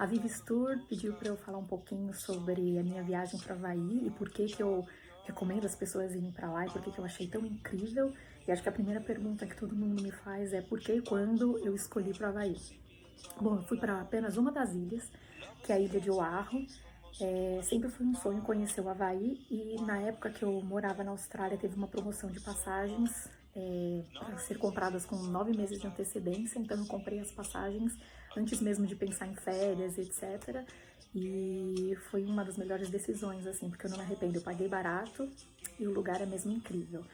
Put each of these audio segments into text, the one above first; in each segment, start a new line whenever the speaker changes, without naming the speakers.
A Vives Tour pediu para eu falar um pouquinho sobre a minha viagem para o Havaí e por que que eu recomendo as pessoas irem para lá e por que que eu achei tão incrível. E acho que a primeira pergunta que todo mundo me faz é por que e quando eu escolhi para o Havaí. Bom, eu fui para apenas uma das ilhas, que é a ilha de Oahu. Sempre foi um sonho conhecer o Havaí e na época que eu morava na Austrália teve uma promoção de passagens para ser compradas com 9 meses de antecedência, então eu comprei as passagens antes mesmo de pensar em férias, etc. E foi uma das melhores decisões, assim, porque eu não me arrependo, eu paguei barato e o lugar é mesmo incrível.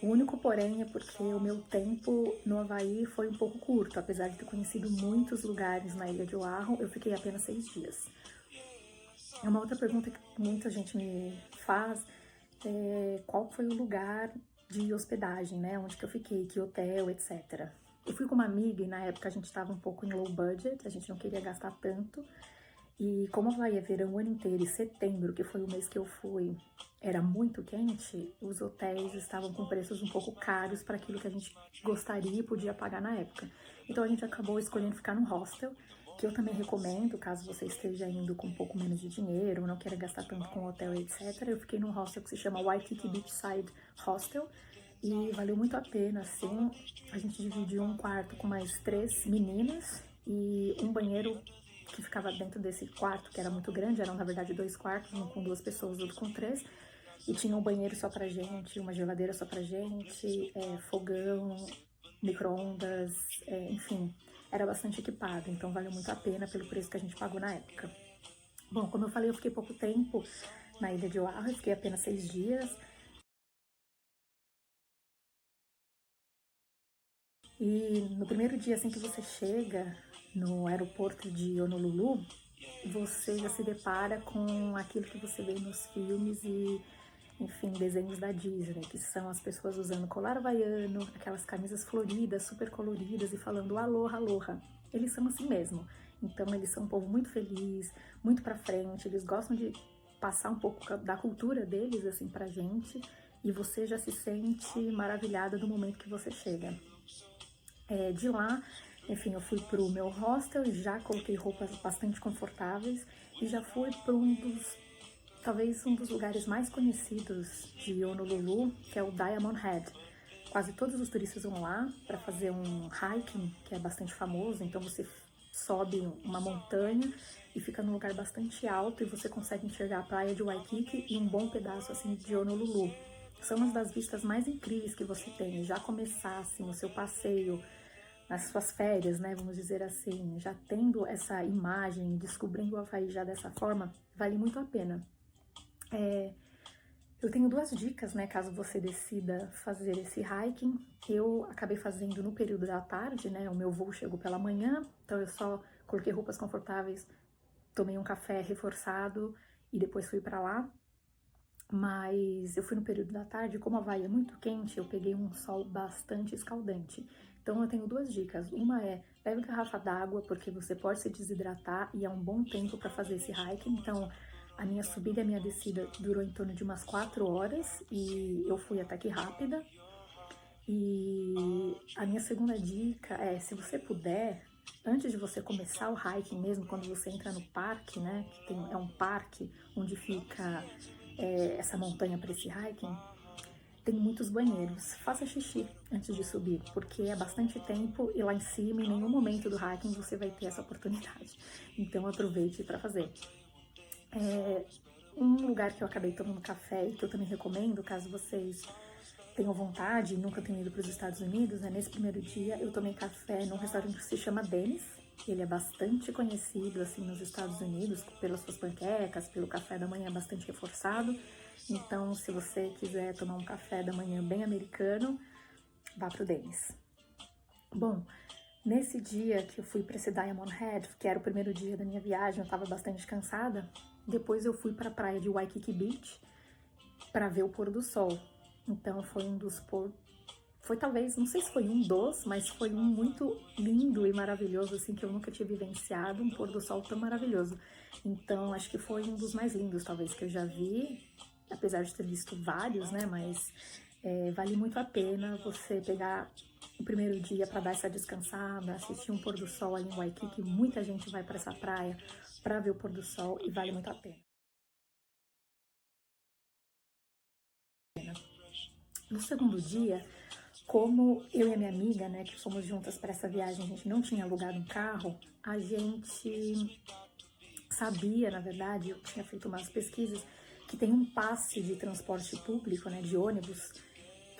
O único porém é porque o meu tempo no Havaí foi um pouco curto, apesar de ter conhecido muitos lugares na ilha de Oahu, eu fiquei apenas 6 dias. É uma outra pergunta que muita gente me faz qual foi o lugar de hospedagem, né? Onde que eu fiquei, que hotel, etc. Eu fui com uma amiga e na época a gente estava um pouco em low budget, a gente não queria gastar tanto. E como o Havaí é verão o ano inteiro e setembro, que foi o mês que eu fui, era muito quente, os hotéis estavam com preços um pouco caros para aquilo que a gente gostaria e podia pagar na época. Então a gente acabou escolhendo ficar num hostel, que eu também recomendo, caso você esteja indo com um pouco menos de dinheiro, não queira gastar tanto com hotel, etc. Eu fiquei num hostel que se chama Waikiki Beachside Hostel e valeu muito a pena, assim. A gente dividiu um quarto com mais 3 meninas e um banheiro que ficava dentro desse quarto, que era muito grande, eram na verdade 2 quartos, um com 2 pessoas, outro com 3, e tinha um banheiro só pra gente, uma geladeira só pra gente, fogão, micro-ondas, enfim, era bastante equipado, então valeu muito a pena pelo preço que a gente pagou na época. Bom, como eu falei, eu fiquei pouco tempo na ilha de Oahu, eu fiquei apenas 6 dias, e no primeiro dia, assim que você chega no aeroporto de Honolulu, você já se depara com aquilo que você vê nos filmes e, enfim, desenhos da Disney, que são as pessoas usando colar havaiano, aquelas camisas floridas, super coloridas e falando aloha, aloha. Eles são assim mesmo. Então, eles são um povo muito feliz, muito pra frente, eles gostam de passar um pouco da cultura deles, assim, pra gente, e você já se sente maravilhada do momento que você chega. De lá, enfim, eu fui pro meu hostel, já coloquei roupas bastante confortáveis e já fui para talvez um dos lugares mais conhecidos de Honolulu, que é o Diamond Head. Quase todos os turistas vão lá para fazer um hiking, que é bastante famoso, então você sobe uma montanha e fica num lugar bastante alto e você consegue enxergar a praia de Waikiki e um bom pedaço assim de Honolulu. São uma das vistas mais incríveis que você tem. Já começar assim o seu passeio nas suas férias, né, vamos dizer assim, já tendo essa imagem, descobrindo o Havaí já dessa forma, vale muito a pena. Eu tenho 2 dicas, né, caso você decida fazer esse hiking. Eu acabei fazendo no período da tarde, né, o meu voo chegou pela manhã, então eu só coloquei roupas confortáveis, tomei um café reforçado e depois fui para lá. Mas eu fui no período da tarde, como a Havaí é muito quente, eu peguei um sol bastante escaldante. Então eu tenho 2 dicas. Uma é, leve garrafa d'água, porque você pode se desidratar e é um bom tempo para fazer esse hiking. Então a minha subida e a minha descida durou em torno de umas 4 horas e eu fui até que rápida. E a minha segunda dica é, se você puder, antes de você começar o hiking mesmo, quando você entra no parque, né, que é um parque onde fica essa montanha para esse hiking, tem muitos banheiros. Faça xixi antes de subir, porque é bastante tempo e lá em cima, em nenhum momento do hiking você vai ter essa oportunidade. Então aproveite para fazer. Um lugar que eu acabei tomando café e que eu também recomendo, caso vocês tenham vontade e nunca tenham ido para os Estados Unidos, né? Nesse primeiro dia eu tomei café num restaurante que se chama Denny's. Ele é bastante conhecido assim nos Estados Unidos pelas suas panquecas, pelo café da manhã bastante reforçado. Então, se você quiser tomar um café da manhã bem americano, vá pro Denny's. Bom, nesse dia que eu fui para esse Diamond Head, que era o primeiro dia da minha viagem, eu estava bastante cansada. Depois eu fui para a praia de Waikiki Beach para ver o pôr do sol. Então foi foi talvez, não sei se foi um dos, mas foi um muito lindo e maravilhoso, assim, que eu nunca tinha vivenciado, um pôr do sol tão maravilhoso. Então, acho que foi um dos mais lindos, talvez, que eu já vi, apesar de ter visto vários, né, mas vale muito a pena você pegar o primeiro dia para dar essa descansada, assistir um pôr do sol ali em Waikiki. Muita gente vai para essa praia para ver o pôr do sol e vale muito a pena. No segundo dia, como eu e a minha amiga, né, que fomos juntas para essa viagem, a gente não tinha alugado um carro, a gente sabia, na verdade, eu tinha feito umas pesquisas, que tem um passe de transporte público, né, de ônibus,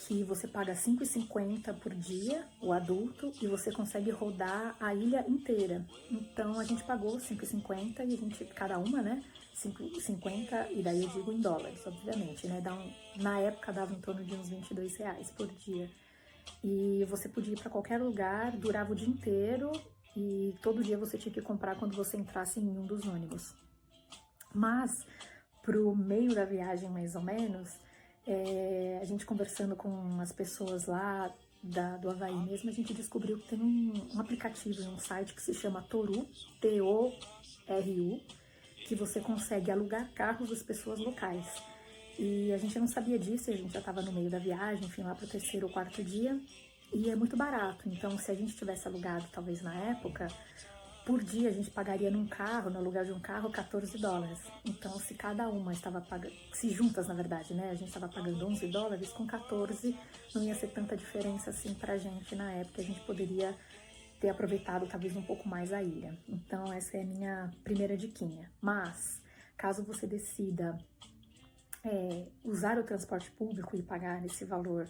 que você paga R$ 5,50 por dia, o adulto, e você consegue rodar a ilha inteira. Então a gente pagou R$ 5,50 e a gente, cada uma, né, 5,50, e daí eu digo em dólares, obviamente, né, na época dava em torno de uns R$ 22 por dia. E você podia ir para qualquer lugar, durava o dia inteiro, e todo dia você tinha que comprar quando você entrasse em um dos ônibus. Mas, pro meio da viagem, mais ou menos, a gente conversando com as pessoas lá do Havaí mesmo, a gente descobriu que tem um aplicativo, um site que se chama Toru, T-O-R-U, que você consegue alugar carros das pessoas locais. E a gente não sabia disso, a gente já estava no meio da viagem, enfim, lá pro terceiro ou quarto dia, e é muito barato. Então, se a gente tivesse alugado, talvez na época, por dia a gente pagaria num carro, no aluguel de um carro, $14. Então, se cada uma estava pagando, se juntas, na verdade, né, a gente estava pagando $11, com 14 não ia ser tanta diferença assim pra gente na época, a gente poderia ter aproveitado talvez um pouco mais a ilha. Então, essa é a minha primeira diquinha. Mas, caso você decida usar o transporte público e pagar esse valor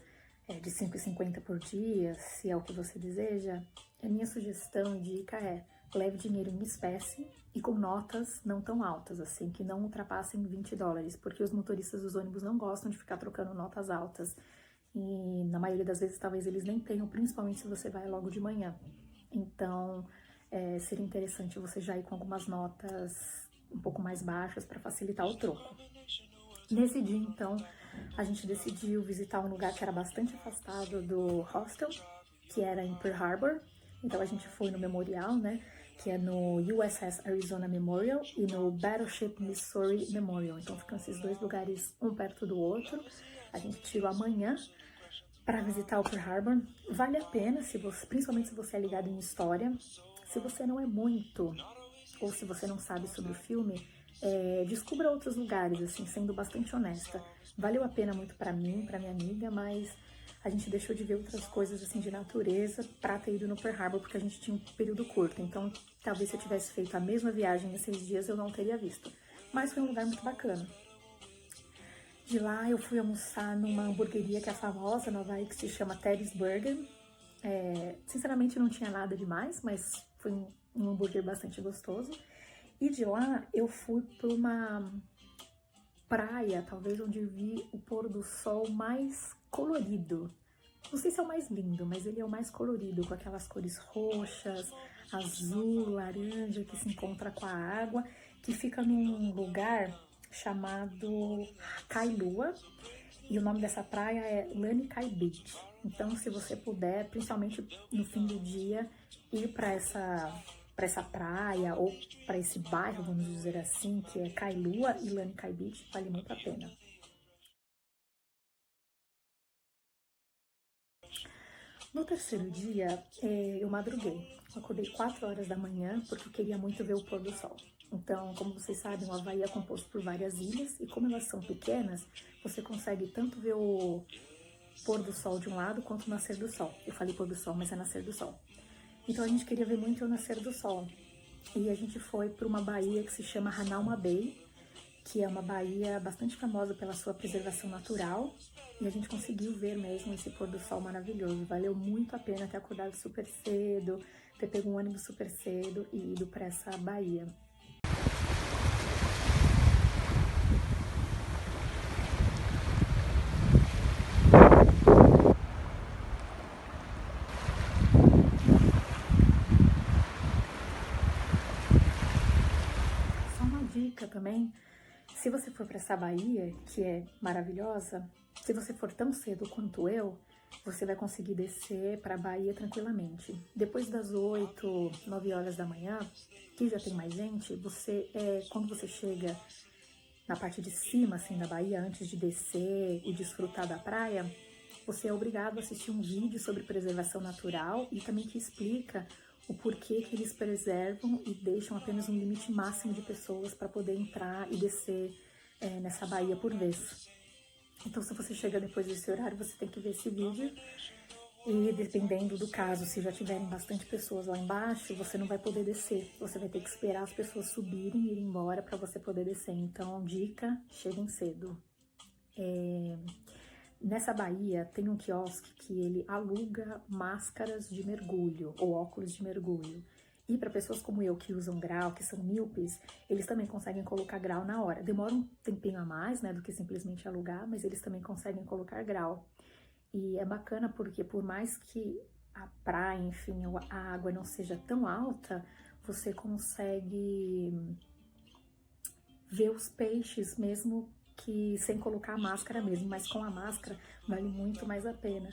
de R$ 5,50 por dia, se é o que você deseja, a minha sugestão e dica é: leve dinheiro em espécie e com notas não tão altas, assim, que não ultrapassem $20, porque os motoristas dos ônibus não gostam de ficar trocando notas altas. E na maioria das vezes talvez eles nem tenham, principalmente se você vai logo de manhã. Então, seria interessante você já ir com algumas notas um pouco mais baixas para facilitar o troco. Nesse dia, então, a gente decidiu visitar um lugar que era bastante afastado do hostel, que era em Pearl Harbor. Então a gente foi no memorial, né, que é no USS Arizona Memorial e no Battleship Missouri Memorial. Então ficam esses dois lugares um perto do outro. A gente tirou a manhã para visitar o Pearl Harbor. Vale a pena, principalmente se você é ligado em história. Se você não é muito, ou se você não sabe sobre o filme, descubra outros lugares, assim, sendo bastante honesta. Valeu a pena muito para mim, para minha amiga, mas a gente deixou de ver outras coisas, assim, de natureza pra ter ido no Pearl Harbor, porque a gente tinha um período curto. Então, talvez se eu tivesse feito a mesma viagem em 6 dias, eu não teria visto. Mas foi um lugar muito bacana. De lá, eu fui almoçar numa hamburgueria que é famosa no Havaí, que se chama Teddy's Burger. Sinceramente, não tinha nada demais, mas foi um hambúrguer bastante gostoso. E de lá, eu fui para uma praia, talvez onde eu vi o pôr do sol mais colorido. Não sei se é o mais lindo, mas ele é o mais colorido, com aquelas cores roxas, azul, laranja, que se encontra com a água, que fica num lugar chamado Kailua, e o nome dessa praia é Lanikai Beach. Então, se você puder, principalmente no fim do dia, ir para essa praia ou para esse bairro, vamos dizer assim, que é Kailua e Lanikai Beach, vale muito a pena. No terceiro dia, eu madruguei. Eu acordei 4 horas da manhã porque eu queria muito ver o pôr do sol. Então, como vocês sabem, o Havaí é composto por várias ilhas e como elas são pequenas, você consegue tanto ver o pôr do sol de um lado quanto o nascer do sol. Eu falei pôr do sol, mas é nascer do sol. Então a gente queria ver muito o nascer do sol. E a gente foi para uma baía que se chama Hanauma Bay, que é uma baía bastante famosa pela sua preservação natural. E a gente conseguiu ver mesmo esse pôr do sol maravilhoso. Valeu muito a pena ter acordado super cedo, ter pego um ônibus super cedo e ido para essa baía. Só uma dica também, se você for para essa baía, que é maravilhosa, se você for tão cedo quanto eu, você vai conseguir descer para a baía tranquilamente. Depois das 8, 9 horas da manhã, que já tem mais gente, quando você chega na parte de cima, assim, da baía, antes de descer e desfrutar da praia, você é obrigado a assistir um vídeo sobre preservação natural e também que explica o porquê que eles preservam e deixam apenas um limite máximo de pessoas para poder entrar e descer nessa baía por vez. Então, se você chega depois desse horário, você tem que ver esse vídeo. E dependendo do caso, se já tiverem bastante pessoas lá embaixo, você não vai poder descer. Você vai ter que esperar as pessoas subirem e ir embora para você poder descer. Então, dica, cheguem cedo. Nessa baía tem um quiosque que ele aluga máscaras de mergulho ou óculos de mergulho. E para pessoas como eu que usam grau, que são míopes, eles também conseguem colocar grau na hora. Demora um tempinho a mais, né, do que simplesmente alugar, mas eles também conseguem colocar grau. E é bacana porque por mais que a praia, enfim, a água não seja tão alta, você consegue ver os peixes mesmo que sem colocar a máscara mesmo, mas com a máscara vale muito mais a pena.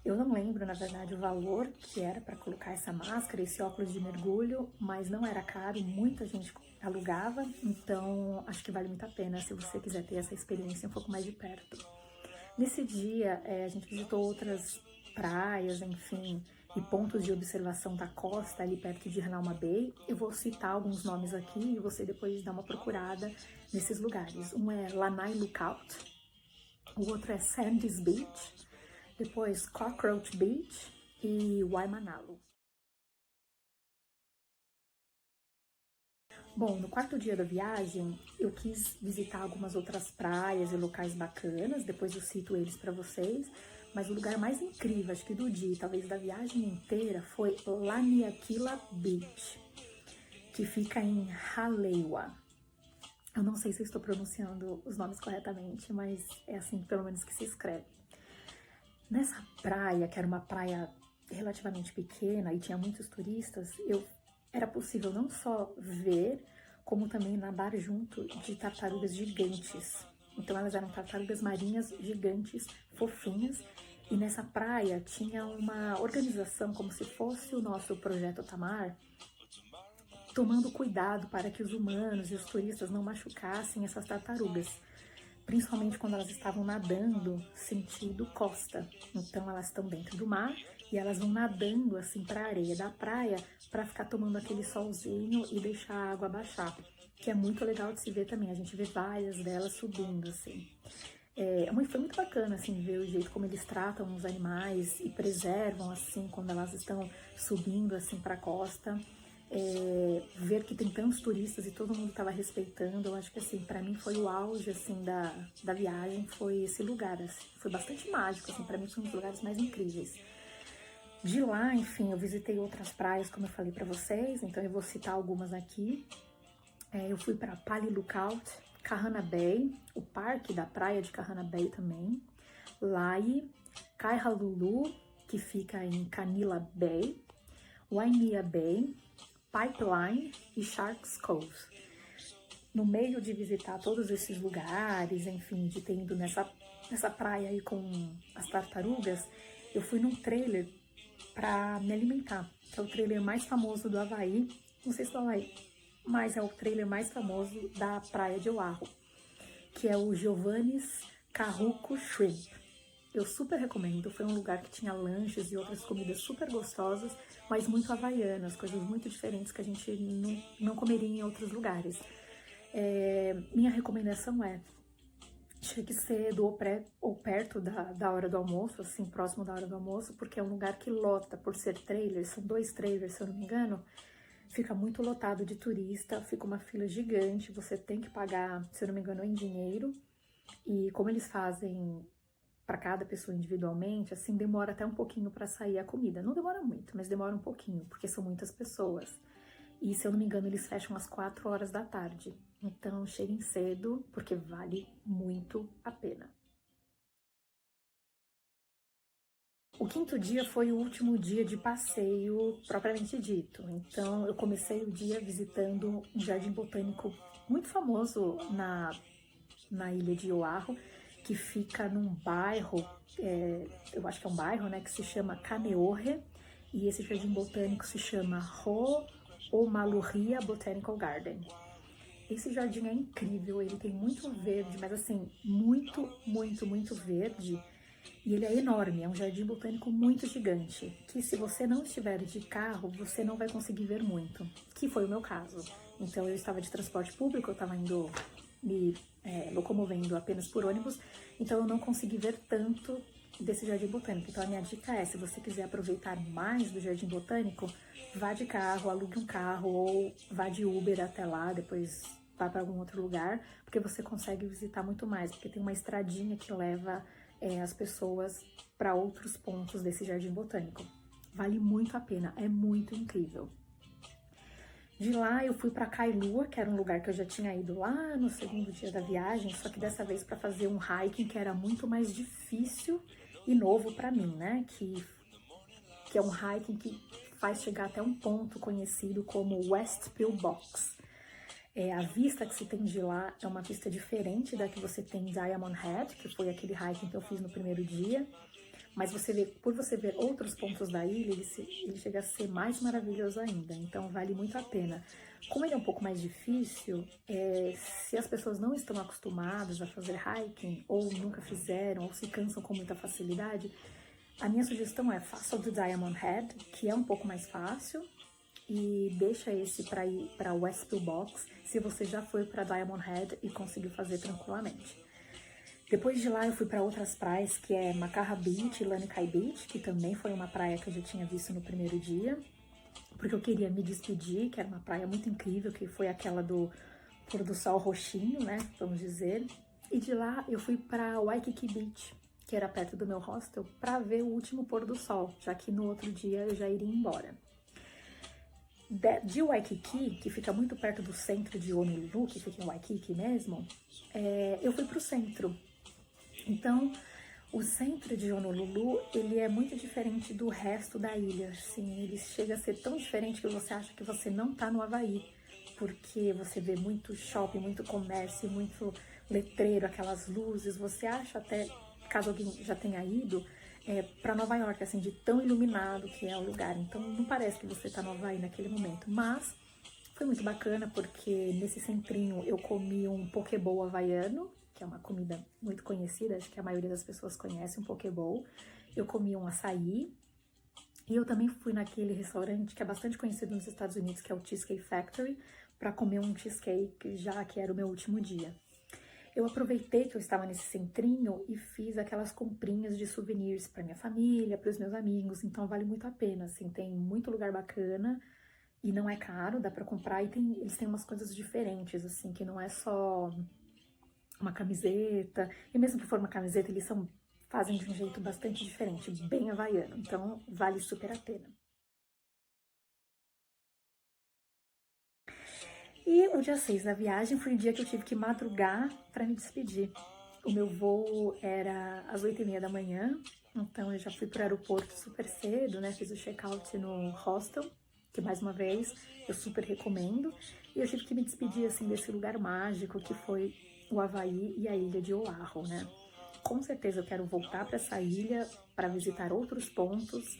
Eu não lembro, na verdade, o valor que era para colocar essa máscara, esse óculos de mergulho, mas não era caro, muita gente alugava, então acho que vale muito a pena se você quiser ter essa experiência um pouco mais de perto. Nesse dia, a gente visitou outras praias, enfim, e pontos de observação da costa ali perto de Hanauma Bay. Eu vou citar alguns nomes aqui e você depois dá uma procurada nesses lugares. Um é Lanai Lookout, o outro é Sandys Beach, depois Cockroach Beach e Waimanalo. Bom, no quarto dia da viagem, eu quis visitar algumas outras praias e locais bacanas, depois eu cito eles para vocês, mas o lugar mais incrível, acho que do dia, talvez da viagem inteira, foi Laniakila Beach, que fica em Halewa. Eu não sei se eu estou pronunciando os nomes corretamente, mas é assim pelo menos que se escreve. Nessa praia, que era uma praia relativamente pequena e tinha muitos turistas, era possível não só ver, como também nadar junto de tartarugas gigantes. Então elas eram tartarugas marinhas gigantes, fofinhas, e nessa praia tinha uma organização como se fosse o nosso Projeto Tamar, tomando cuidado para que os humanos e os turistas não machucassem essas tartarugas, principalmente quando elas estavam nadando sentido costa. Então elas estão dentro do mar e elas vão nadando assim para a areia da praia para ficar tomando aquele solzinho e deixar a água baixar, que é muito legal de se ver também. A gente vê várias delas subindo assim. Foi muito bacana assim ver o jeito como eles tratam os animais e preservam assim quando elas estão subindo assim para a costa. Ver que tem tantos turistas e todo mundo estava respeitando, eu acho que assim, para mim foi o auge assim da viagem, foi esse lugar, assim, foi bastante mágico, assim, para mim foi um dos lugares mais incríveis. De lá, enfim, eu visitei outras praias, como eu falei para vocês, então eu vou citar algumas aqui. Eu fui para Pali Lookout, Kahana Bay, o parque da praia de Kahana Bay também, Lai, Kaihalulu, que fica em Kanila Bay, Waimea Bay, Pipeline e Sharks Cove. No meio de visitar todos esses lugares, enfim, de ter ido nessa praia aí com as tartarugas, eu fui num trailer para me alimentar, que é o trailer mais famoso do Havaí, não sei se do Havaí, mas é o trailer mais famoso da praia de Oahu, que é o Giovanni's Kahuku Shrimp. Eu super recomendo, foi um lugar que tinha lanches e outras comidas super gostosas, mas muito havaianas, coisas muito diferentes que a gente não comeria em outros lugares. Minha recomendação chegue cedo ou perto da hora do almoço, assim, próximo da hora do almoço, porque é um lugar que lota por ser trailer, são 2 trailers, se eu não me engano, fica muito lotado de turista, fica uma fila gigante, você tem que pagar, se eu não me engano, em dinheiro, e como eles fazem para cada pessoa individualmente, assim, demora até um pouquinho para sair a comida. Não demora muito, mas demora um pouquinho, porque são muitas pessoas. E, se eu não me engano, eles fecham às 4 horas da tarde. Então, cheguem cedo, porque vale muito a pena. O 5º dia foi o último dia de passeio propriamente dito. Então, eu comecei o dia visitando um jardim botânico muito famoso na ilha de Oahu, que fica num bairro, eu acho que é um bairro, né, que se chama Kaneohe, e esse jardim botânico se chama Ho'omaluhia Botanical Garden. Esse jardim é incrível, ele tem muito verde, mas assim, muito, muito, muito verde, E ele é enorme, é um jardim botânico muito gigante, que se você não estiver de carro, você não vai conseguir ver muito, que foi o meu caso. Então eu estava de transporte público, eu estava indo me locomovendo apenas por ônibus, então eu não consegui ver tanto desse jardim botânico. Então a minha dica é, se você quiser aproveitar mais do jardim botânico, vá de carro, alugue um carro ou vá de Uber até lá, depois vá para algum outro lugar, porque você consegue visitar muito mais, porque tem uma estradinha que leva as pessoas para outros pontos desse jardim botânico. Vale muito a pena, é muito incrível. De lá eu fui para Kailua, que era um lugar que eu já tinha ido lá no segundo dia da viagem, só que dessa vez para fazer um hiking que era muito mais difícil e novo para mim, né? Que é um hiking que faz chegar até um ponto conhecido como West Pillbox. A vista que se tem de lá é uma vista diferente da que você tem em Diamond Head, que foi aquele hiking que eu fiz no primeiro dia. Mas por você ver outros pontos da ilha, ele chega a ser mais maravilhoso ainda. Então vale muito a pena. Como ele é um pouco mais difícil, se as pessoas não estão acostumadas a fazer hiking, ou nunca fizeram, ou se cansam com muita facilidade, a minha sugestão é faça o do Diamond Head, que é um pouco mais fácil, e deixa esse para ir para West Pillbox, se você já foi para Diamond Head e conseguiu fazer tranquilamente. Depois de lá eu fui para outras praias, que é Makaha Beach e Lanikai Beach, que também foi uma praia que eu já tinha visto no primeiro dia, porque eu queria me despedir, que era uma praia muito incrível, que foi aquela do pôr do sol roxinho, né, vamos dizer. E de lá eu fui para Waikiki Beach, que era perto do meu hostel, para ver o último pôr do sol, já que no outro dia eu já iria embora. De Waikiki, que fica muito perto do centro de Honolulu, que fica em Waikiki mesmo, eu fui para o centro. Então, o centro de Honolulu, ele é muito diferente do resto da ilha, assim, ele chega a ser tão diferente que você acha que você não tá no Havaí, porque você vê muito shopping, muito comércio, muito letreiro, aquelas luzes, você acha até, caso alguém já tenha ido, para Nova York, assim, de tão iluminado que é o lugar. Então não parece que você tá no Havaí naquele momento, mas foi muito bacana porque nesse centrinho eu comi um pokeball havaiano, que é uma comida muito conhecida, acho que a maioria das pessoas conhece um pokeball. Eu comi um açaí e eu também fui naquele restaurante que é bastante conhecido nos Estados Unidos, que é o Cheesecake Factory, para comer um cheesecake, já que era o meu último dia. Eu aproveitei que eu estava nesse centrinho e fiz aquelas comprinhas de souvenirs para minha família, para os meus amigos, então vale muito a pena, assim, tem muito lugar bacana e não é caro, dá para comprar e eles têm umas coisas diferentes, assim, que não é só uma camiseta, e mesmo que for uma camiseta, fazem de um jeito bastante diferente, bem havaiano, então vale super a pena. E o dia 6 da viagem foi o dia que eu tive que madrugar para me despedir. O meu voo era às 8h30 da manhã, então eu já fui pro aeroporto super cedo, né? Fiz o check-out no hostel, que mais uma vez eu super recomendo. E eu tive que me despedir, assim, desse lugar mágico que foi o Havaí e a ilha de Oahu, né? Com certeza eu quero voltar para essa ilha para visitar outros pontos.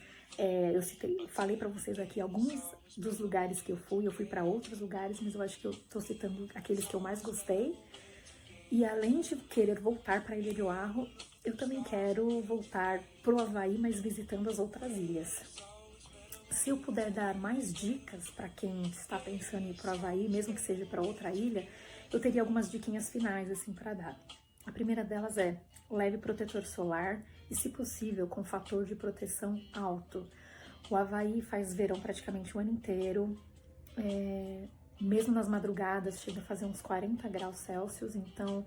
Falei para vocês aqui alguns dos lugares que eu fui para outros lugares, mas eu acho que eu tô citando aqueles que eu mais gostei. E além de querer voltar para a ilha de Oahu, eu também quero voltar pro Havaí, mas visitando as outras ilhas. Se eu puder dar mais dicas para quem está pensando em ir pro Havaí, mesmo que seja para outra ilha, eu teria algumas diquinhas finais assim para dar. A primeira delas é: leve protetor solar e, se possível, com fator de proteção alto. O Havaí faz verão praticamente o ano inteiro, mesmo nas madrugadas chega a fazer uns 40 graus Celsius, então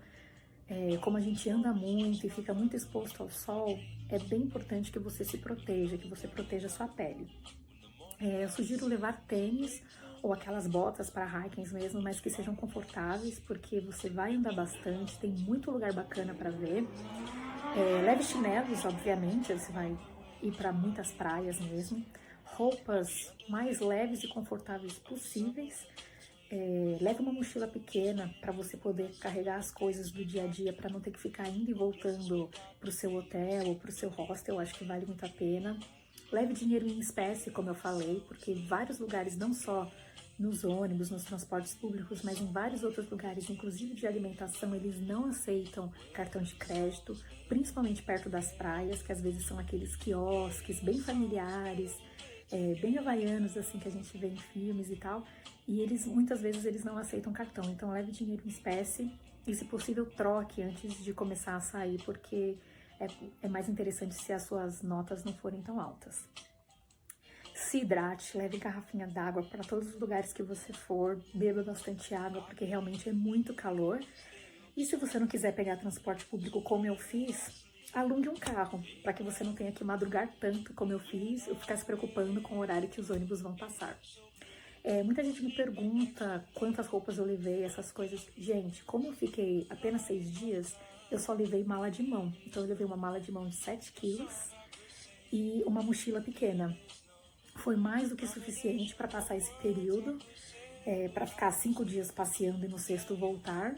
como a gente anda muito e fica muito exposto ao sol, é bem importante que você se proteja, que você proteja a sua pele. Eu sugiro levar tênis ou aquelas botas para hikings mesmo, mas que sejam confortáveis, porque você vai andar bastante, tem muito lugar bacana para ver. Leve chinelos, obviamente, você vai ir para muitas praias mesmo. Roupas mais leves e confortáveis possíveis. Leve uma mochila pequena para você poder carregar as coisas do dia a dia, para não ter que ficar indo e voltando para o seu hotel ou para o seu hostel, acho que vale muito a pena. Leve dinheiro em espécie, como eu falei, porque vários lugares, não só nos ônibus, nos transportes públicos, mas em vários outros lugares, inclusive de alimentação, eles não aceitam cartão de crédito, principalmente perto das praias, que às vezes são aqueles quiosques bem familiares, bem havaianos, assim, que a gente vê em filmes e tal, e muitas vezes eles não aceitam cartão, então leve dinheiro em espécie e, se possível, troque antes de começar a sair, porque é mais interessante se as suas notas não forem tão altas. Se hidrate, leve garrafinha d'água para todos os lugares que você for, beba bastante água, porque realmente é muito calor. E se você não quiser pegar transporte público como eu fiz, alugue um carro, para que você não tenha que madrugar tanto como eu fiz, ou ficar se preocupando com o horário que os ônibus vão passar. Muita gente me pergunta quantas roupas eu levei, essas coisas. Gente, como eu fiquei apenas 6 dias, eu só levei mala de mão. Então eu levei uma mala de mão de 7 quilos e uma mochila pequena. Foi mais do que suficiente para passar esse período, para ficar 5 dias passeando e no sexto voltar.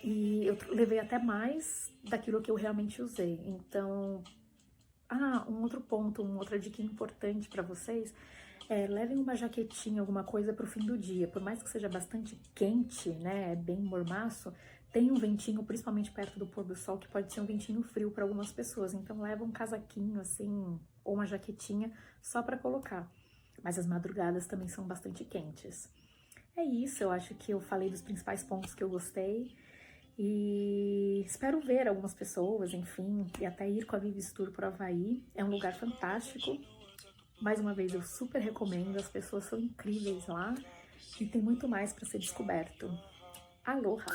E eu levei até mais daquilo que eu realmente usei. Então, um outro ponto, uma outra dica importante para vocês levem uma jaquetinha, alguma coisa para o fim do dia. Por mais que seja bastante quente, né, bem mormaço, tem um ventinho, principalmente perto do pôr do sol, que pode ser um ventinho frio para algumas pessoas. Então leva um casaquinho assim, ou uma jaquetinha só para colocar. Mas as madrugadas também são bastante quentes. É isso, eu acho que eu falei dos principais pontos que eu gostei. E espero ver algumas pessoas, enfim, e até ir com a Vives Tour pro Havaí. É um lugar fantástico. Mais uma vez, eu super recomendo, as pessoas são incríveis lá e tem muito mais para ser descoberto. Aloha!